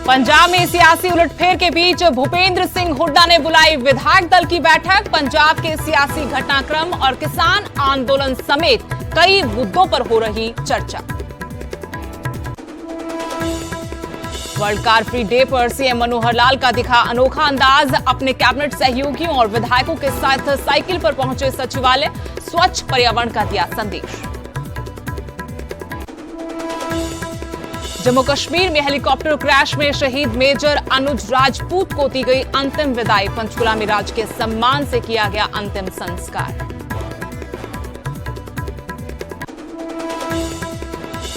पंजाब में सियासी उलटफेर के बीच भूपेंद्र सिंह हुड्डा ने बुलाई विधायक दल की बैठक। पंजाब के सियासी घटनाक्रम और किसान आंदोलन समेत कई मुद्दों पर हो रही चर्चा। वर्ल्ड कार फ्री डे पर सीएम मनोहर लाल का दिखा अनोखा अंदाज। अपने कैबिनेट सहयोगियों और विधायकों के साथ साइकिल पर पहुंचे सचिवालय, स्वच्छ पर्यावरण का दिया संदेश। जम्मू कश्मीर में हेलीकॉप्टर क्रैश में शहीद मेजर अनुज राजपूत को दी गई अंतिम विदाई। पंचकुला में राजकीय सम्मान से किया गया अंतिम संस्कार।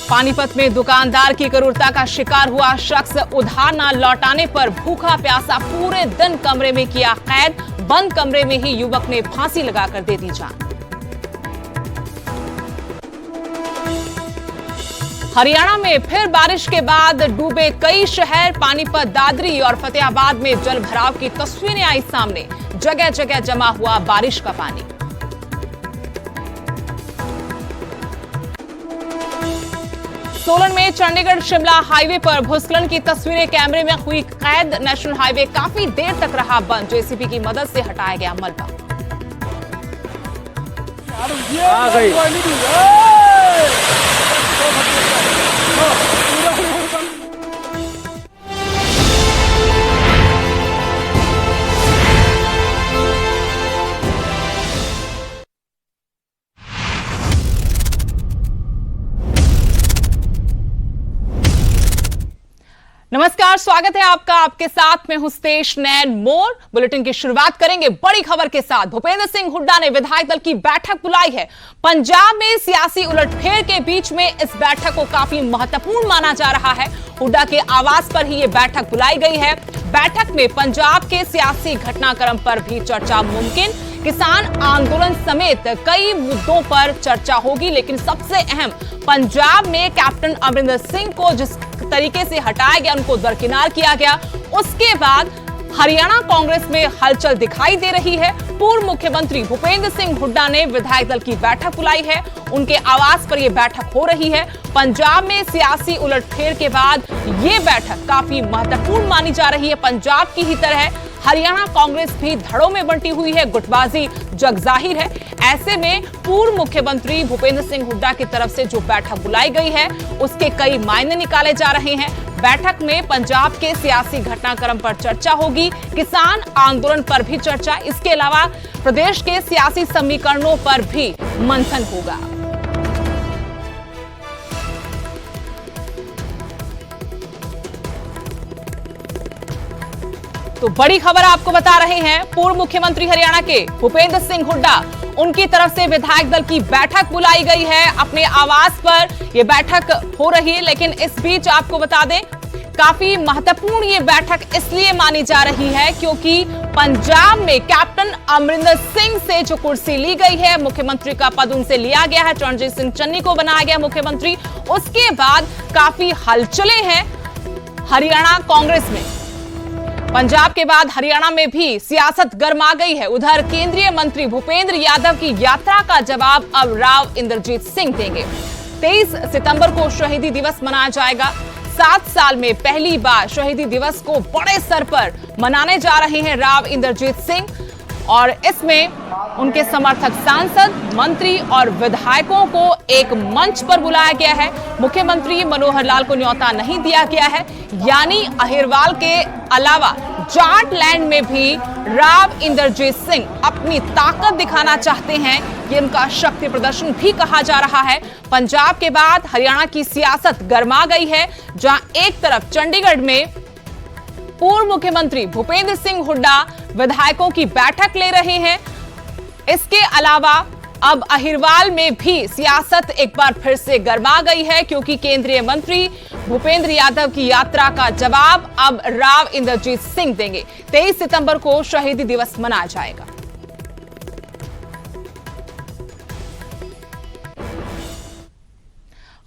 पानीपत में दुकानदार की क्रूरता का शिकार हुआ शख्स उधार न लौटाने पर भूखा प्यासा पूरे दिन कमरे में किया कैद। बंद कमरे में ही युवक ने फांसी लगाकर दे दी जान। हरियाणा में फिर बारिश के बाद डूबे कई शहर। पानीपत, दादरी और फतेहाबाद में जल भराव की तस्वीरें आई सामने। जगह जगह जमा हुआ बारिश का पानी। सोलन में चंडीगढ़ शिमला हाईवे पर भूस्खलन की तस्वीरें कैमरे में हुई कैद। नेशनल हाईवे काफी देर तक रहा बंद। जेसीबी की मदद से हटाया गया मलबा। नमस्कार, स्वागत है आपका। आपके साथ में हूं स्तेश नैन मोर। बुलेटिन की शुरुआत करेंगे बड़ी खबर के साथ। भूपेंद्र सिंह हुड्डा ने विधायक दल की बैठक बुलाई है। पंजाब में सियासी उलटफेर के बीच में इस बैठक को काफी महत्वपूर्ण माना जा रहा है। हुड्डा के आवास पर ही ये बैठक बुलाई गई है। बैठक में पंजाब के सियासी घटनाक्रम पर भी चर्चा मुमकिन। किसान आंदोलन समेत कई मुद्दों पर चर्चा होगी, लेकिन सबसे अहम पंजाब में कैप्टन अमरिंदर सिंह को जिस तरीके से हटाया गया, उनको दरकिनार किया गया, उसके बाद हरियाणा कांग्रेस में हलचल दिखाई दे रही है। पूर्व मुख्यमंत्री भूपेंद्र सिंह हुड्डा ने विधायक दल की बैठक बुलाई है। उनके आवास पर यह बैठक हो रही है। पंजाब में सियासी उलटफेर के बाद यह बैठक काफी महत्वपूर्ण मानी जा रही है। पंजाब की ही तरह हरियाणा कांग्रेस भी धड़ों में बंटी हुई है। गुटबाजी जगजाहिर है। ऐसे में पूर्व मुख्यमंत्री भूपेंद्र सिंह हुड्डा की तरफ से जो बैठक बुलाई गई है, उसके कई मायने निकाले जा रहे हैं। बैठक में पंजाब के सियासी घटनाक्रम पर चर्चा होगी, किसान आंदोलन पर भी चर्चा। इसके अलावा प्रदेश के सियासी समीकरणों पर भी मंथन होगा। तो बड़ी खबर आपको बता रहे हैं। पूर्व मुख्यमंत्री हरियाणा के भूपेंद्र सिंह हुड्डा, उनकी तरफ से विधायक दल की बैठक बुलाई गई है। अपने आवास पर यह बैठक हो रही है, लेकिन इस बीच आपको बता दें, काफी महत्वपूर्ण ये बैठक इसलिए मानी जा रही है क्योंकि पंजाब में कैप्टन अमरिंदर सिंह से जो कुर्सी ली गई है, मुख्यमंत्री का पद उनसे लिया गया है। रणजीत सिंह चन्नी को बनाया गया मुख्यमंत्री। उसके बाद काफी हलचलें हैं हरियाणा कांग्रेस में। पंजाब के बाद हरियाणा में भी सियासत गर्मा गई है। उधर केंद्रीय मंत्री भूपेंद्र यादव की यात्रा का जवाब अब राव इंद्रजीत सिंह देंगे। 23 सितंबर को शहीदी दिवस मनाया जाएगा। 7 साल में पहली बार शहीदी दिवस को बड़े स्तर पर मनाने जा रहे हैं राव इंद्रजीत सिंह, और इसमें उनके समर्थक सांसद, मंत्री और विधायकों को एक मंच पर बुलाया गया है। मुख्यमंत्री मनोहर लाल को न्योता नहीं दिया गया है, यानी अहिरवाल के अलावा जाट लैंड में भी राव इंद्रजीत सिंह अपनी ताकत दिखाना चाहते हैं। ये उनका शक्ति प्रदर्शन भी कहा जा रहा है। पंजाब के बाद हरियाणा की सियासत गर्मा गई है, जहां एक तरफ चंडीगढ़ में पूर्व मुख्यमंत्री भूपेंद्र सिंह हुड्डा विधायकों की बैठक ले रहे हैं। इसके अलावा अब अहिरवाल में भी सियासत एक बार फिर से गर्मा गई है, क्योंकि केंद्रीय मंत्री भूपेंद्र यादव की यात्रा का जवाब अब राव इंद्रजीत सिंह देंगे। 23 सितंबर को शहीदी दिवस मनाया जाएगा।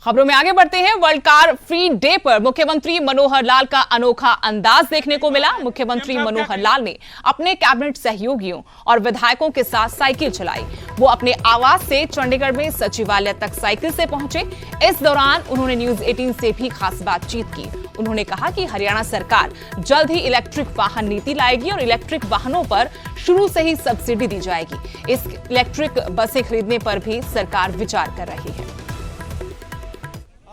खबरों में आगे बढ़ते हैं। वर्ल्ड कार फ्री डे पर मुख्यमंत्री मनोहर लाल का अनोखा अंदाज देखने को मिला। मुख्यमंत्री मनोहर लाल ने अपने कैबिनेट सहयोगियों और विधायकों के साथ साइकिल चलाई। वो अपने आवास से चंडीगढ़ में सचिवालय तक साइकिल से पहुंचे। इस दौरान उन्होंने न्यूज 18 से भी खास बातचीत की। उन्होंने कहा कि हरियाणा सरकार जल्द ही इलेक्ट्रिक वाहन नीति लाएगी और इलेक्ट्रिक वाहनों पर शुरू से ही सब्सिडी दी जाएगी। इस इलेक्ट्रिक बसें खरीदने पर भी सरकार विचार कर रही है।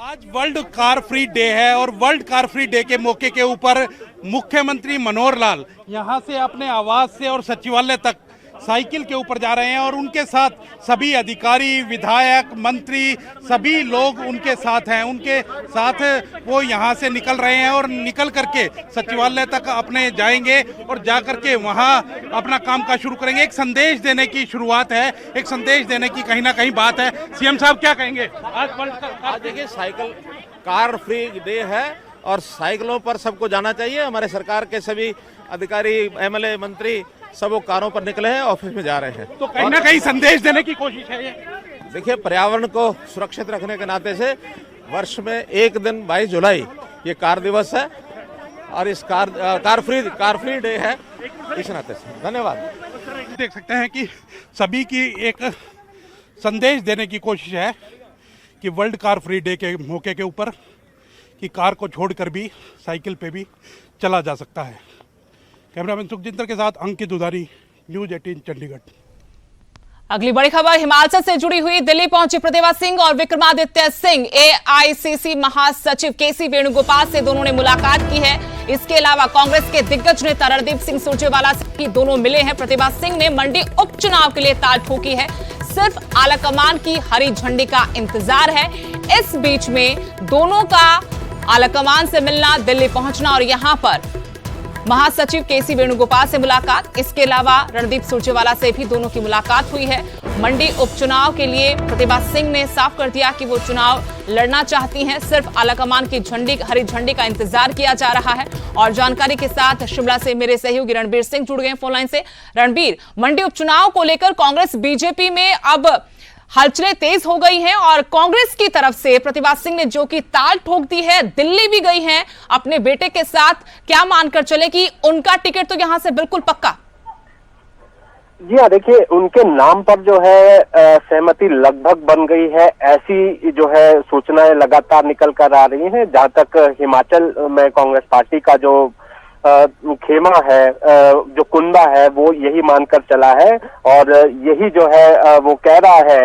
आज वर्ल्ड कार फ्री डे है और वर्ल्ड कार फ्री डे के मौके के ऊपर मुख्यमंत्री मनोहर लाल यहां से अपने आवास से और सचिवालय तक साइकिल के ऊपर जा रहे हैं और उनके साथ सभी अधिकारी, विधायक, मंत्री, सभी लोग उनके साथ हैं। उनके साथ वो यहां से निकल रहे हैं और निकल करके सचिवालय तक अपने जाएंगे और जा करके वहां अपना काम काज शुरू करेंगे। एक संदेश देने की शुरुआत है, एक संदेश देने की कहीं ना कहीं बात है। सीएम साहब क्या कहेंगे? आज देखिए साइकिल कार फ्री डे है और साइकिलों पर सबको जाना चाहिए। हमारे सरकार के सभी अधिकारी, एमएलए, मंत्री सब वो कारों पर निकले हैं, ऑफिस में जा रहे हैं। तो कहीं ना कहीं संदेश देने की कोशिश है ये। देखिए पर्यावरण को सुरक्षित रखने के नाते से वर्ष में एक दिन 22 जुलाई ये कार दिवस है और इस कार फ्री डे है इस नाते से। धन्यवाद। देख सकते हैं कि सभी की एक संदेश देने की कोशिश है कि वर्ल्ड कार फ्री डे के मौके के ऊपर कि कार को छोड़कर भी साइकिल पे भी चला जा सकता है। कैमरामैन सुखजिंदर के साथ अंकित दुधारी, न्यूज 18 चंडीगढ़। अगली बड़ी खबर हिमाचल से जुड़ी हुई। दिल्ली पहुंचे प्रतिभा सिंह और विक्रमादित्य सिंह। एआईसीसी महासचिव केसी वेणुगोपाल से दोनों ने मुलाकात की है। इसके अलावा कांग्रेस के दिग्गज नेता रणदीप सिंह सुरजेवाला से भी दोनों मिले हैं। प्रतिभा सिंह ने मंडी उपचुनाव के लिए ताल ठोकी है। सिर्फ आलाकमान की हरी झंडी का इंतजार है। इस बीच में दोनों का आलाकमान से मिलना, दिल्ली पहुंचना और यहां पर महासचिव केसी वेणुगोपाल से मुलाकात। इसके अलावा रणदीप सुरजेवाला से भी दोनों की मुलाकात हुई है। मंडी उपचुनाव के लिए प्रतिभा सिंह ने साफ कर दिया कि वो चुनाव लड़ना चाहती हैं। सिर्फ आलाकमान की हरी झंडी का इंतजार किया जा रहा है। और जानकारी के साथ शिमला से मेरे सहयोगी रणबीर सिंह जुड़ गए फोन लाइन से। रणबीर, मंडी उपचुनाव को लेकर कांग्रेस बीजेपी में अब हलचलें तेज हो गई हैं और कांग्रेस की तरफ से प्रतिभा सिंह ने जो कि ताल ठोक दी है, दिल्ली भी गई हैं अपने बेटे के साथ। क्या मानकर चले कि उनका टिकट तो यहां से बिल्कुल पक्का? जी हाँ, देखिए उनके नाम पर जो है सहमति लगभग बन गई है, ऐसी जो है सूचनाएं लगातार निकल कर आ रही हैं। जहां तक हिमाचल में कांग्रेस पार्टी का जो खेमा है, जो कुंबा है, वो यही मानकर चला है और यही जो है वो कह रहा है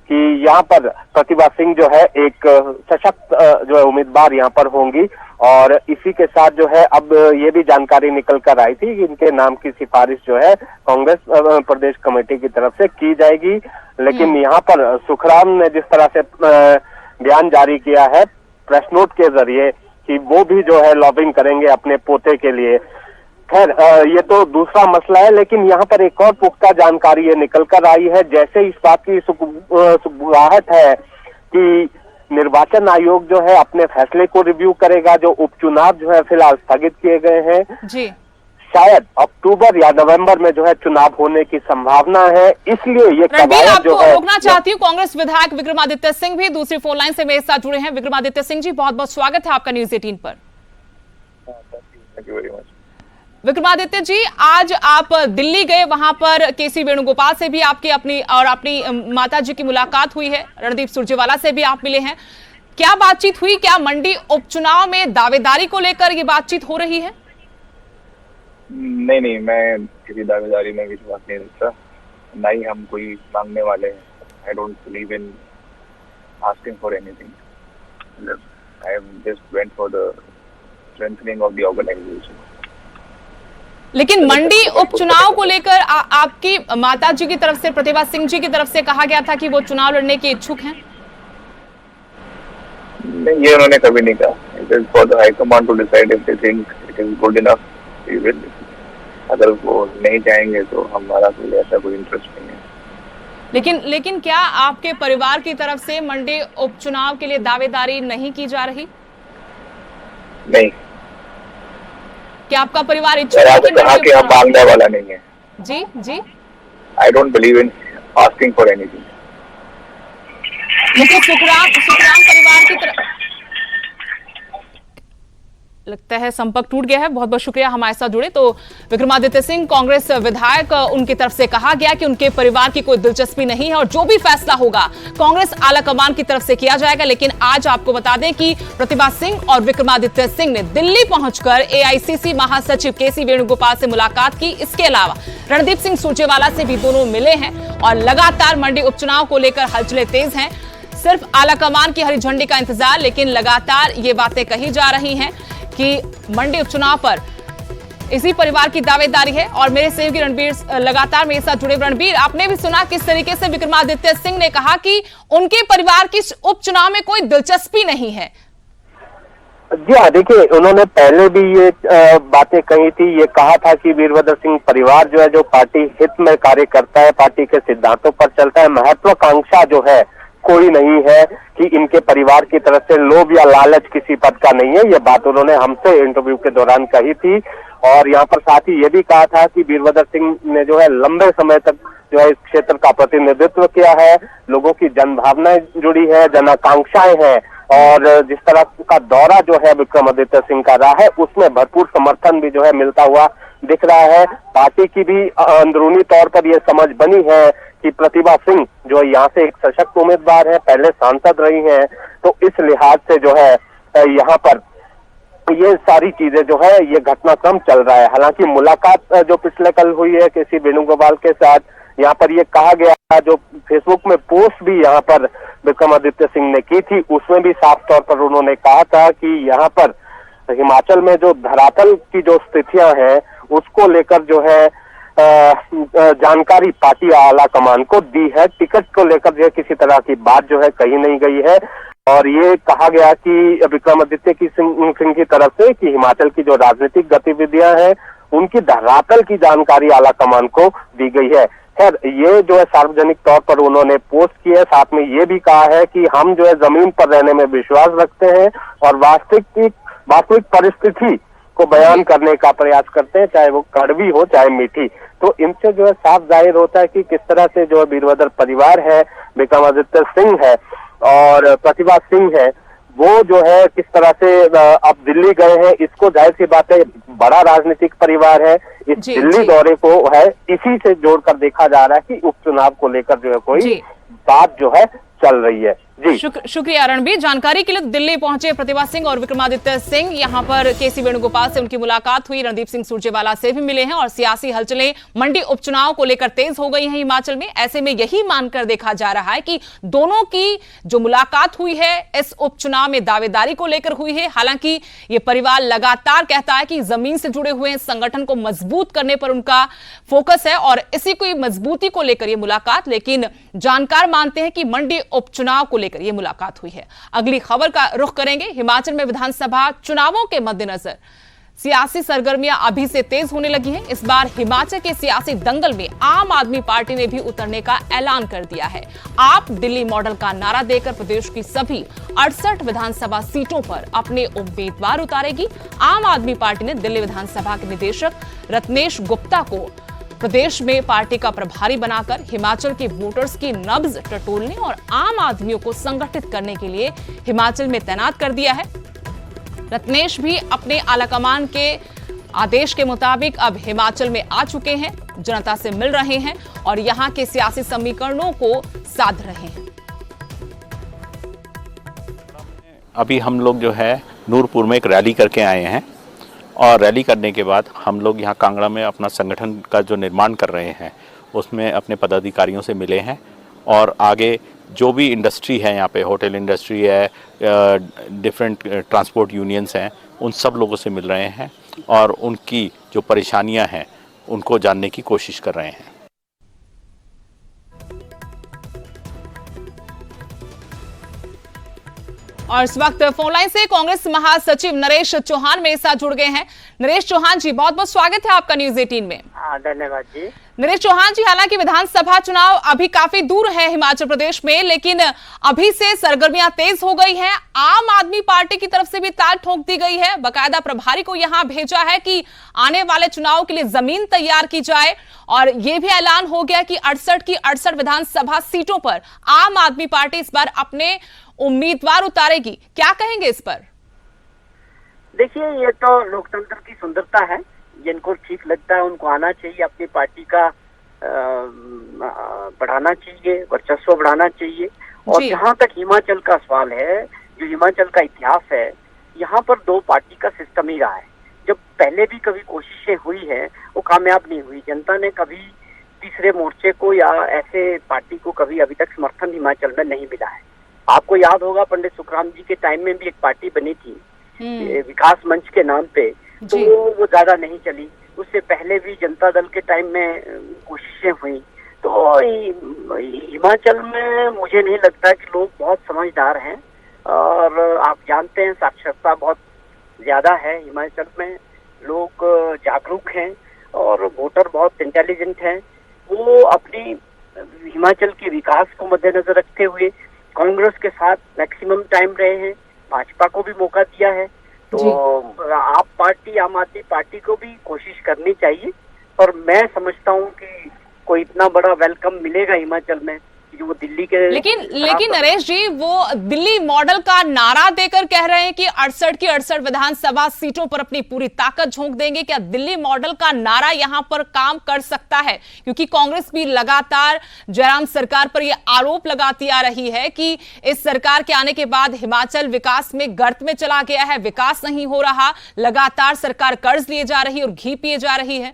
कि यहाँ पर प्रतिभा सिंह जो है एक सशक्त जो है उम्मीदवार यहाँ पर होंगी। और इसी के साथ जो है अब ये भी जानकारी निकल कर आई थी कि इनके नाम की सिफारिश जो है कांग्रेस प्रदेश कमेटी की तरफ से की जाएगी। लेकिन यहाँ पर सुखराम ने जिस तरह से बयान जारी किया है प्रेस नोट के जरिए कि वो भी जो है लॉबिंग करेंगे अपने पोते के लिए। खैर ये तो दूसरा मसला है, लेकिन यहाँ पर एक और पुख्ता जानकारी ये निकल कर आई है। जैसे इस बात की सुगबुगाहट है कि निर्वाचन आयोग जो है अपने फैसले को रिव्यू करेगा। जो उपचुनाव जो है फिलहाल स्थगित किए गए हैं जी, शायद अक्टूबर या नवंबर में जो है चुनाव होने की संभावना है। इसलिए ये कवायद जो है रोकना चाहती हूँ। कांग्रेस विधायक विक्रमादित्य सिंह भी दूसरी फोन लाइन से मेरे साथ जुड़े हैं। विक्रमादित्य सिंह जी, बहुत बहुत स्वागत है आपका न्यूज 18 पर। Thank you very much. Vikramaditya ji, आज आप दिल्ली गए, वहां पर केसी वेणुगोपाल से भी आपकी अपनी माता जी की मुलाकात हुई है। रणदीप सुरजेवाला से भी आप मिले हैं। क्या बातचीत हुई? क्या मंडी उपचुनाव में दावेदारी को लेकर ये बातचीत हो रही है? नहीं, मैं किसी दावेदारी में विश्वास नहीं रखता, ना ही हम कोई मांगने वाले हैं। I don't believe in asking for anything. I have just went for the strengthening of the organisation. लेकिन मंडी उपचुनाव को लेकर आपकी माता जी की तरफ से, प्रतिभा सिंह जी की तरफ से कहा गया था कि वो चुनाव लड़ने के इच्छुक हैं। नहीं, ये उन्होंने कभी नहीं कहा। It is for the high command to decide if they think it is good enough, we will. अगर वो नहीं चाहेंगे तो हमारा कोई ऐसा कोई इंटरेस्ट नहीं है। लेकिन क्या आपके परिवार की तरफ से मंडी उपचुनाव के लिए दावेदारी नहीं की जा रही? नहीं। क्या आपका परिवार इच्छुक है कि हम मांगने वाला नहीं है? जी। I don't believe in asking for anything. लेकिन सुखराम परिवार की तरफ लगता है संपर्क टूट गया है। बहुत बहुत शुक्रिया हमारे साथ जुड़े। तो विक्रमादित्य सिंह कांग्रेस विधायक, उनकी तरफ से कहा गया कि उनके परिवार की कोई दिलचस्पी नहीं है और जो भी फैसला होगा कांग्रेस आलाकमान की तरफ से किया जाएगा। लेकिन आज आपको बता दें कि प्रतिभा सिंह और विक्रमादित्य सिंह ने दिल्ली पहुंचकर एआईसीसी महासचिव केसी वेणुगोपाल से मुलाकात की। इसके अलावा रणदीप सिंह सुरजेवाला से भी दोनों मिले हैं और लगातार मंडी उपचुनाव को लेकर हलचलें तेज हैं। सिर्फ आलाकमान की हरी झंडी का इंतजार, लेकिन लगातार ये बातें कही जा रही हैं कि मंडी उपचुनाव पर इसी परिवार की दावेदारी है। और मेरे सहयोगी रणबीर लगातार मेरे साथ जुड़े। रणबीर, आपने भी सुना किस तरीके से विक्रमादित्य सिंह ने कहा कि उनके परिवार की उपचुनाव में कोई दिलचस्पी नहीं है। जी हाँ, देखिए उन्होंने पहले भी ये बातें कही थी। ये कहा था कि वीरभद्र सिंह परिवार जो है, जो पार्टी हित में कार्य करता है, पार्टी के सिद्धांतों पर चलता है, महत्वाकांक्षा जो है कोई नहीं है कि इनके परिवार की तरफ से लोभ या लालच किसी पद का नहीं है। ये बात उन्होंने हमसे इंटरव्यू के दौरान कही थी। और यहाँ पर साथ ही ये भी कहा था कि वीरभद्र सिंह ने जो है लंबे समय तक जो है इस क्षेत्र का प्रतिनिधित्व किया है, लोगों की जनभावनाएं जुड़ी है, जन आकांक्षाएं हैं और जिस तरह का दौरा जो है विक्रमादित्य सिंह का रहा है उसमें भरपूर समर्थन भी जो है मिलता हुआ दिख रहा है। पार्टी की भी अंदरूनी तौर पर यह समझ बनी है कि प्रतिभा सिंह जो यहाँ से एक सशक्त उम्मीदवार है, पहले सांसद रही हैं, तो इस लिहाज से जो है यहाँ पर ये सारी चीजें जो है ये घटनाक्रम चल रहा है। हालांकि मुलाकात जो पिछले कल हुई है केसी वेणुगोपाल के साथ, यहाँ पर ये कहा गया, जो फेसबुक में पोस्ट भी यहाँ पर विक्रमादित्य सिंह ने की थी उसमें भी साफ तौर पर उन्होंने कहा था कि यहाँ पर हिमाचल में जो धरातल की जो स्थितियां हैं उसको लेकर जो है जानकारी पार्टी आला कमान को दी है। टिकट को लेकर जो है किसी तरह की बात जो है कही नहीं गई है। और ये कहा गया कि विक्रमादित्य सिंह की तरफ से कि हिमाचल की जो राजनीतिक गतिविधियां हैं उनकी धरातल की जानकारी आला कमान को दी गई है। खैर ये जो है सार्वजनिक तौर पर उन्होंने पोस्ट की है। साथ में ये भी कहा है कि हम जो है जमीन पर रहने में विश्वास रखते हैं और वास्तविक परिस्थिति को बयान करने का प्रयास करते हैं, चाहे वो कड़वी हो चाहे मीठी। तो इनसे जो है साफ जाहिर होता है कि किस तरह से जो है वीरभद्र परिवार है, विक्रमादित्य सिंह है और प्रतिभा सिंह है, वो जो है किस तरह से अब दिल्ली गए हैं। इसको जाहिर सी बात है बड़ा राजनीतिक परिवार है, इस दिल्ली दौरे को है इसी से जोड़कर देखा जा रहा है कि उपचुनाव को लेकर जो है कोई बात जो है चल रही है। जी शुक्रिया रणबीर। जानकारी के लिए दिल्ली पहुंचे प्रतिभा सिंह और विक्रमादित्य सिंह। यहां पर केसी वेणुगोपाल से उनकी मुलाकात हुई, रणदीप सिंह सुरजेवाला से भी मिले हैं और सियासी हलचलें मंडी उपचुनाव को लेकर तेज हो गई हैं हिमाचल में। ऐसे में यही मानकर देखा जा रहा है कि दोनों की जो मुलाकात हुई है इस उपचुनाव में दावेदारी को लेकर हुई है। हालांकि ये परिवार लगातार कहता है कि जमीन से जुड़े हुए संगठन को मजबूत करने पर उनका फोकस है और इसी की मजबूती को लेकर ये मुलाकात। लेकिन जानकार मानते हैं कि मंडी उपचुनाव को लेकर यह मुलाकात हुई है। अगली खबर का रुख करेंगे। हिमाचल में विधानसभा चुनावों के मद्देनजर सियासी सरगर्मियां अभी से तेज होने लगी हैं। इस बार हिमाचल के सियासी दंगल में आम आदमी पार्टी ने भी उतरने का ऐलान कर दिया है। आप दिल्ली मॉडल का नारा देकर प्रदेश की सभी 68 विधानसभा सीटों पर अपने उम्मीदवार उतारेगी। आम आदमी पार्टी ने दिल्ली विधानसभा के निदेशक रत्नेश गुप्ता को प्रदेश में पार्टी का प्रभारी बनाकर हिमाचल के वोटर्स की नब्ज टटोलने और आम आदमियों को संगठित करने के लिए हिमाचल में तैनात कर दिया है। रत्नेश भी अपने आलाकमान के आदेश के मुताबिक अब हिमाचल में आ चुके हैं, जनता से मिल रहे हैं और यहां के सियासी समीकरणों को साध रहे हैं। अभी हम लोग जो है नूरपुर में एक रैली करके आए हैं और रैली करने के बाद हम लोग यहाँ कांगड़ा में अपना संगठन का जो निर्माण कर रहे हैं उसमें अपने पदाधिकारियों से मिले हैं और आगे जो भी इंडस्ट्री है यहाँ पे, होटल इंडस्ट्री है, डिफरेंट ट्रांसपोर्ट यूनियंस हैं, उन सब लोगों से मिल रहे हैं और उनकी जो परेशानियाँ हैं उनको जानने की कोशिश कर रहे हैं। और इस वक्त फोन लाइन से कांग्रेस महासचिव नरेश चौहान मेरे साथ जुड़ गए हैं। नरेश चौहान जी, बहुत बहुत स्वागत है आपका न्यूज 18 में। धन्यवाद जी। नरेश चौहान जी, हालांकि विधानसभा चुनाव अभी काफी दूर है हिमाचल प्रदेश में, लेकिन अभी से सरगर्मियां तेज हो गई हैं। आम आदमी पार्टी की तरफ से भी ताल ठोक दी गई है, बाकायदा प्रभारी को यहां भेजा है कि आने वाले चुनाव के लिए जमीन तैयार की जाए और यह भी ऐलान हो गया कि 68 की 68 विधानसभा सीटों पर आम आदमी पार्टी इस बार अपने उम्मीदवार उतारेगी। क्या कहेंगे इस पर? देखिए, ये तो लोकतंत्र की सुंदरता है। जिनको ठीक लगता है उनको आना चाहिए, अपनी पार्टी का बढ़ाना चाहिए, वर्चस्व बढ़ाना चाहिए। और जहाँ तक हिमाचल का सवाल है, जो हिमाचल का इतिहास है, यहाँ पर दो पार्टी का सिस्टम ही रहा है। जब पहले भी कभी कोशिशें हुई है वो कामयाब नहीं हुई। जनता ने कभी तीसरे मोर्चे को या ऐसे पार्टी को कभी अभी तक समर्थन हिमाचल में नहीं मिला है। आपको याद होगा पंडित सुखराम जी के टाइम में भी एक पार्टी बनी थी विकास मंच के नाम पे, तो वो ज्यादा नहीं चली। उससे पहले भी जनता दल के टाइम में कोशिशें हुई। तो हिमाचल में मुझे नहीं लगता कि लोग बहुत समझदार हैं, और आप जानते हैं साक्षरता बहुत ज्यादा है हिमाचल में। लोग जागरूक हैं और वोटर बहुत इंटेलिजेंट हैं। वो अपनी हिमाचल के विकास को मद्देनजर रखते हुए कांग्रेस के साथ मैक्सिमम टाइम रहे हैं, भाजपा को भी मौका दिया है। तो आप पार्टी, आम आदमी पार्टी को भी कोशिश करनी चाहिए। और मैं समझता हूँ कि कोई इतना बड़ा वेलकम मिलेगा हिमाचल में जो वो दिल्ली के लेकिन नरेश जी, वो दिल्ली मॉडल का नारा देकर कह रहे हैं कि 68 की 68 विधानसभा सीटों पर अपनी पूरी ताकत झोंक देंगे। क्या दिल्ली मॉडल का नारा यहां पर काम कर सकता है? क्योंकि कांग्रेस भी लगातार जयराम सरकार पर यह आरोप लगाती आ रही है कि इस सरकार के आने के बाद हिमाचल विकास में गर्त में चला गया है, विकास नहीं हो रहा, लगातार सरकार कर्ज लिए जा रही है और घी पिए जा रही है।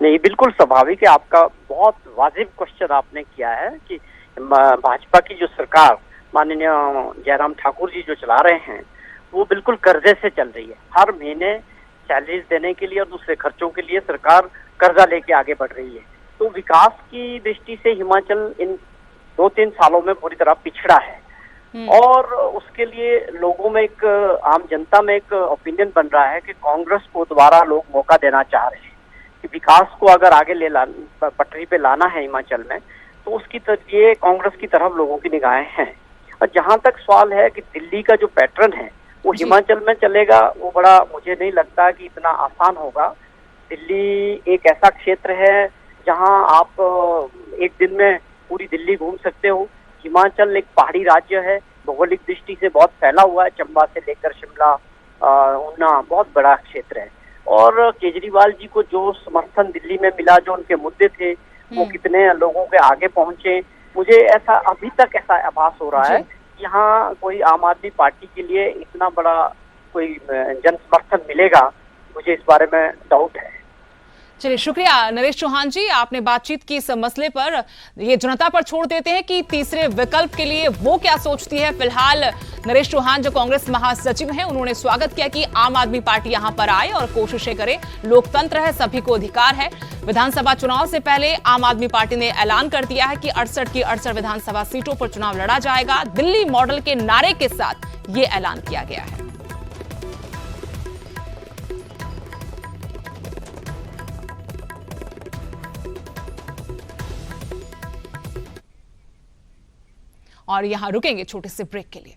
नहीं, बिल्कुल स्वाभाविक है। आपका बहुत वाजिब क्वेश्चन आपने किया है कि भाजपा की जो सरकार माननीय जयराम ठाकुर जी जो चला रहे हैं वो बिल्कुल कर्जे से चल रही है। हर महीने सैलरीज देने के लिए और दूसरे खर्चों के लिए सरकार कर्जा लेके आगे बढ़ रही है। तो विकास की दृष्टि से हिमाचल इन 2-3 सालों में पूरी तरह पिछड़ा है। और उसके लिए लोगों में एक, आम जनता में एक ओपिनियन बन रहा है कि कांग्रेस को दोबारा लोग मौका देना चाह रहे हैं कि विकास को अगर आगे पटरी पे लाना है हिमाचल में, तो उसकी तरफ ये कांग्रेस की तरफ लोगों की निगाहें हैं। और जहां तक सवाल है कि दिल्ली का जो पैटर्न है वो हिमाचल में चलेगा, वो बड़ा मुझे नहीं लगता कि इतना आसान होगा। दिल्ली एक ऐसा क्षेत्र है जहां आप एक दिन में पूरी दिल्ली घूम सकते हो। हिमाचल एक पहाड़ी राज्य है, भौगोलिक दृष्टि से बहुत फैला हुआ है, चंबा से लेकर शिमला, ऊना बहुत बड़ा क्षेत्र है। और केजरीवाल जी को जो समर्थन दिल्ली में मिला, जो उनके मुद्दे थे, वो कितने लोगों के आगे पहुंचे, मुझे ऐसा अभी तक ऐसा आभास हो रहा है यहाँ कोई आम आदमी पार्टी के लिए इतना बड़ा कोई जन समर्थन मिलेगा, मुझे इस बारे में डाउट है। चलिए, शुक्रिया नरेश चौहान जी, आपने बातचीत की इस मसले पर। ये जनता पर छोड़ देते हैं कि तीसरे विकल्प के लिए वो क्या सोचती है। फिलहाल नरेश चौहान जो कांग्रेस महासचिव हैं, उन्होंने स्वागत किया कि आम आदमी पार्टी यहां पर आए और कोशिशें करे। लोकतंत्र है, सभी को अधिकार है। विधानसभा चुनाव से पहले आम आदमी पार्टी ने ऐलान कर दिया है कि 68 की 68 विधानसभा सीटों पर चुनाव लड़ा जाएगा। दिल्ली मॉडल के नारे के साथ ये ऐलान किया गया है। और यहां रुकेंगे छोटे से ब्रेक के लिए।